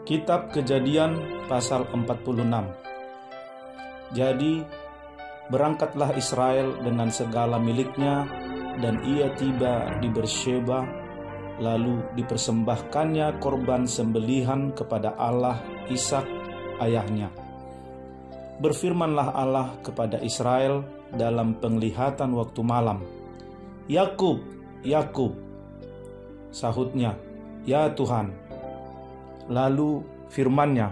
Kitab Kejadian pasal 46. Jadi berangkatlah Israel dengan segala miliknya, dan ia tiba di Beersheba, lalu dipersembahkannya korban sembelihan kepada Allah Ishak ayahnya. Berfirmanlah Allah kepada Israel dalam penglihatan waktu malam, "Yakub, Yakub." Sahutnya, "Ya Tuhan." Lalu firman-Nya,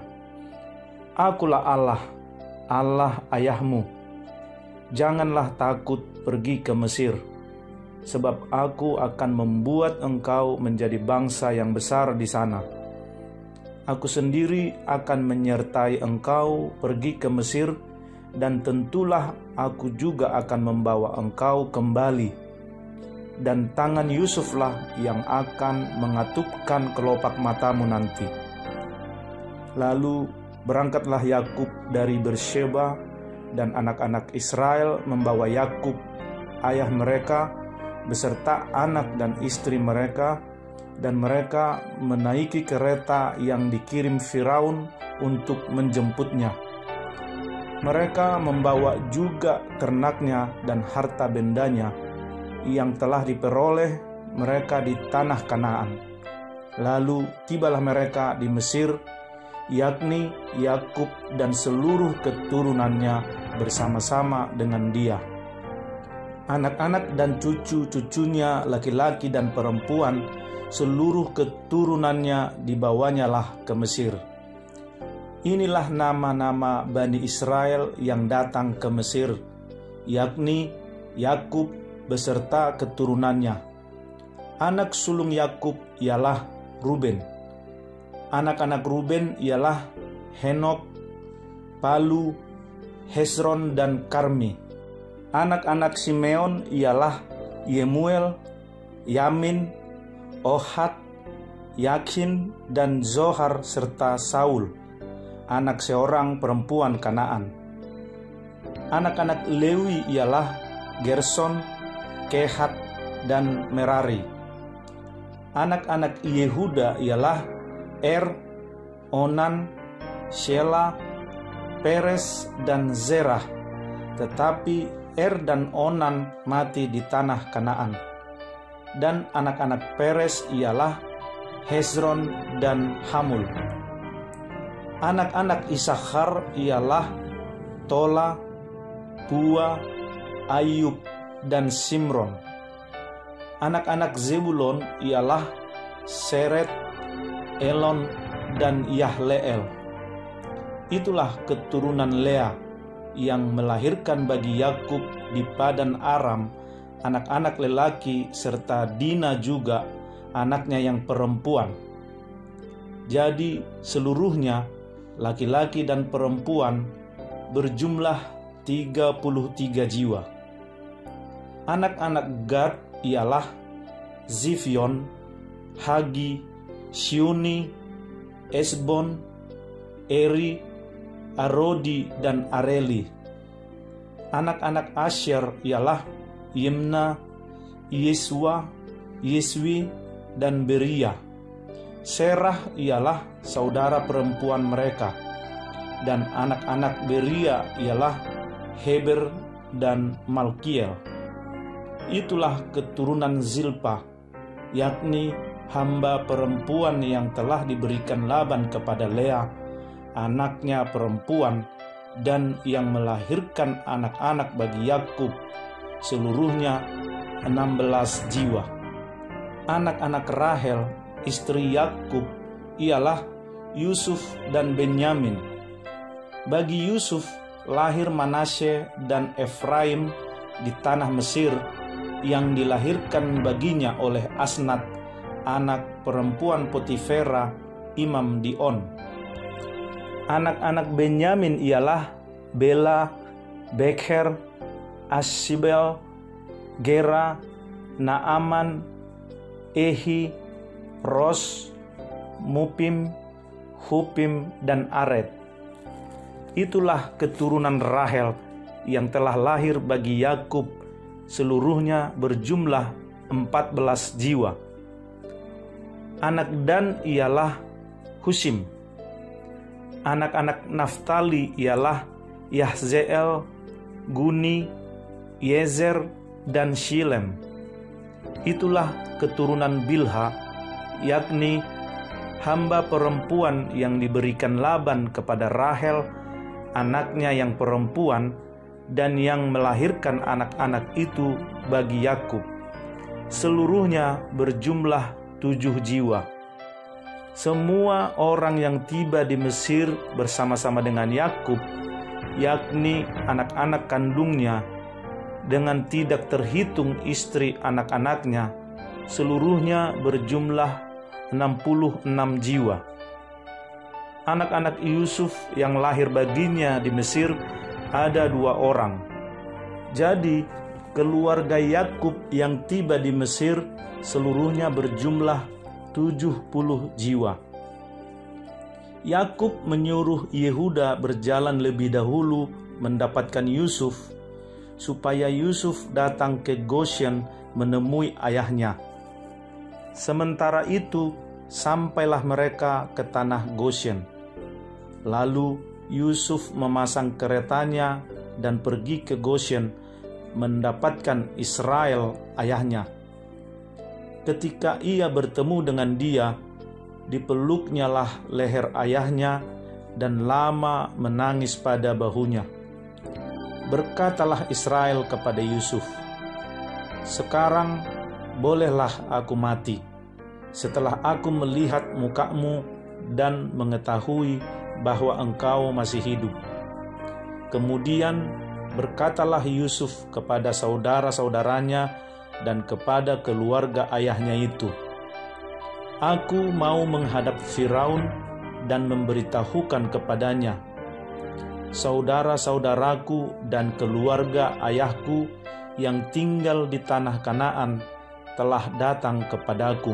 "Akulah Allah, Allah ayahmu. Janganlah takut pergi ke Mesir, sebab aku akan membuat engkau menjadi bangsa yang besar di sana. Aku sendiri akan menyertai engkau pergi ke Mesir, dan tentulah aku juga akan membawa engkau kembali. Dan tangan Yusuflah yang akan mengatupkan kelopak matamu nanti." Lalu berangkatlah Yakub dari Beersheba, dan anak-anak Israel membawa Yakub ayah mereka beserta anak dan istri mereka, dan mereka menaiki kereta yang dikirim Firaun untuk menjemputnya. Mereka membawa juga ternaknya dan harta bendanya yang telah diperoleh mereka di tanah Kanaan. Lalu tibalah mereka di Mesir, yakni Yakub dan seluruh keturunannya bersama-sama dengan dia. Anak-anak dan cucu-cucunya laki-laki dan perempuan, seluruh keturunannya dibawanyalah ke Mesir. Inilah nama-nama Bani Israel yang datang ke Mesir, yakni Yakub beserta keturunannya. Anak sulung Yakub ialah Ruben. Anak-anak Ruben ialah Henok, Palu, Hezron, dan Karmi. Anak-anak Simeon ialah Yemuel, Yamin, Ohad, Yakin, dan Zohar serta Saul, anak seorang perempuan Kanaan. Anak-anak Lewi ialah Gerson, Kehat, dan Merari. Anak-anak Yehuda ialah Onan, Shela, Peres, dan Zerah. Tetapi dan Onan mati di tanah Kanaan. Dan anak-anak Peres ialah Hezron dan Hamul. Anak-anak Isakhar ialah Tola, Pua, Ayub, dan Simron. Anak-anak Zebulon ialah Seret, Elon, dan Yahleel. Itulah keturunan Lea yang melahirkan bagi Yakub di Padan Aram anak-anak lelaki serta Dina juga anaknya yang perempuan. Jadi seluruhnya laki-laki dan perempuan berjumlah 33 jiwa. Anak-anak Gad ialah Zifion, Hagi, Syuni, Esbon, Eri, Arodi, dan Areli. Anak-anak Asher ialah Yimna, Yeswa, Yeswi, dan Beria. Serah ialah saudara perempuan mereka, dan anak-anak Beria ialah Heber dan Malkiel. Itulah keturunan Zilpa, yakni hamba perempuan yang telah diberikan Laban kepada Lea, anaknya perempuan, dan yang melahirkan anak-anak bagi Yakub, seluruhnya 16 jiwa. Anak-anak Rahel, istri Yakub, ialah Yusuf dan Benyamin. Bagi Yusuf lahir Manasye dan Efraim di tanah Mesir, yang dilahirkan baginya oleh Asnat, anak perempuan Potifera, imam di On. Anak-anak Benyamin ialah Bela, Bekher, Asibel, Gera, Naaman, Ehi, Ros, Mupim, Hupim, dan Ared. Itulah keturunan Rahel yang telah lahir bagi Yakub, seluruhnya berjumlah 14 jiwa. Anak Dan ialah Husim, Anak-anak Naftali ialah Yahzeel, Guni, Yezer, dan Shilem. Itulah keturunan Bilha, yakni hamba perempuan yang diberikan Laban kepada Rahel, anaknya yang perempuan, dan yang melahirkan anak-anak itu bagi Yakub. Seluruhnya berjumlah 7 jiwa. Semua orang yang tiba di Mesir bersama-sama dengan Yakub, yakni anak-anak kandungnya, dengan tidak terhitung istri anak-anaknya, seluruhnya berjumlah 66 jiwa. Anak-anak Yusuf yang lahir baginya di Mesir ada 2 orang. Jadi keluarga Yakub yang tiba di Mesir seluruhnya berjumlah 70 jiwa. Yakub menyuruh Yehuda berjalan lebih dahulu mendapatkan Yusuf, supaya Yusuf datang ke Goshen menemui ayahnya. Sementara itu, sampailah mereka ke tanah Goshen. Lalu Yusuf memasang keretanya dan pergi ke Goshen mendapatkan Israel ayahnya. Ketika ia bertemu dengan dia, dipeluknyalah leher ayahnya dan lama menangis pada bahunya. Berkatalah Israel kepada Yusuf, "Sekarang bolehlah aku mati, setelah aku melihat mukamu dan mengetahui bahwa engkau masih hidup." Kemudian berkatalah Yusuf kepada saudara-saudaranya dan kepada keluarga ayahnya itu, "Aku mau menghadap Firaun dan memberitahukan kepadanya, saudara-saudaraku dan keluarga ayahku yang tinggal di tanah Kanaan telah datang kepadaku.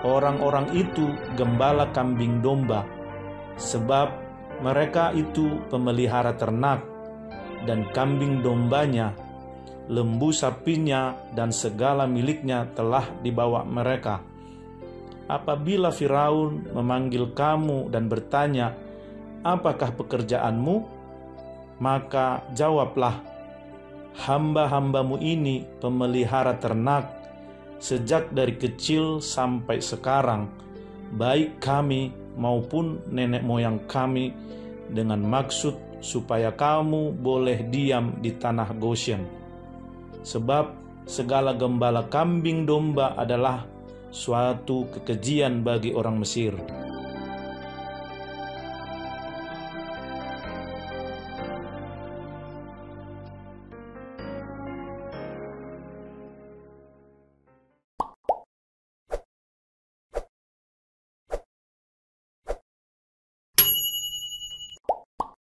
Orang-orang itu gembala kambing domba, sebab mereka itu pemelihara ternak, dan kambing dombanya, lembu sapinya, dan segala miliknya telah dibawa mereka. Apabila Firaun memanggil kamu dan bertanya, 'Apakah pekerjaanmu?' maka jawablah, 'Hamba-hambamu ini pemelihara ternak sejak dari kecil sampai sekarang, baik kami maupun nenek moyang kami, dengan maksud supaya kamu boleh diam di tanah Goshen. Sebab segala gembala kambing domba adalah suatu kekejian bagi orang Mesir.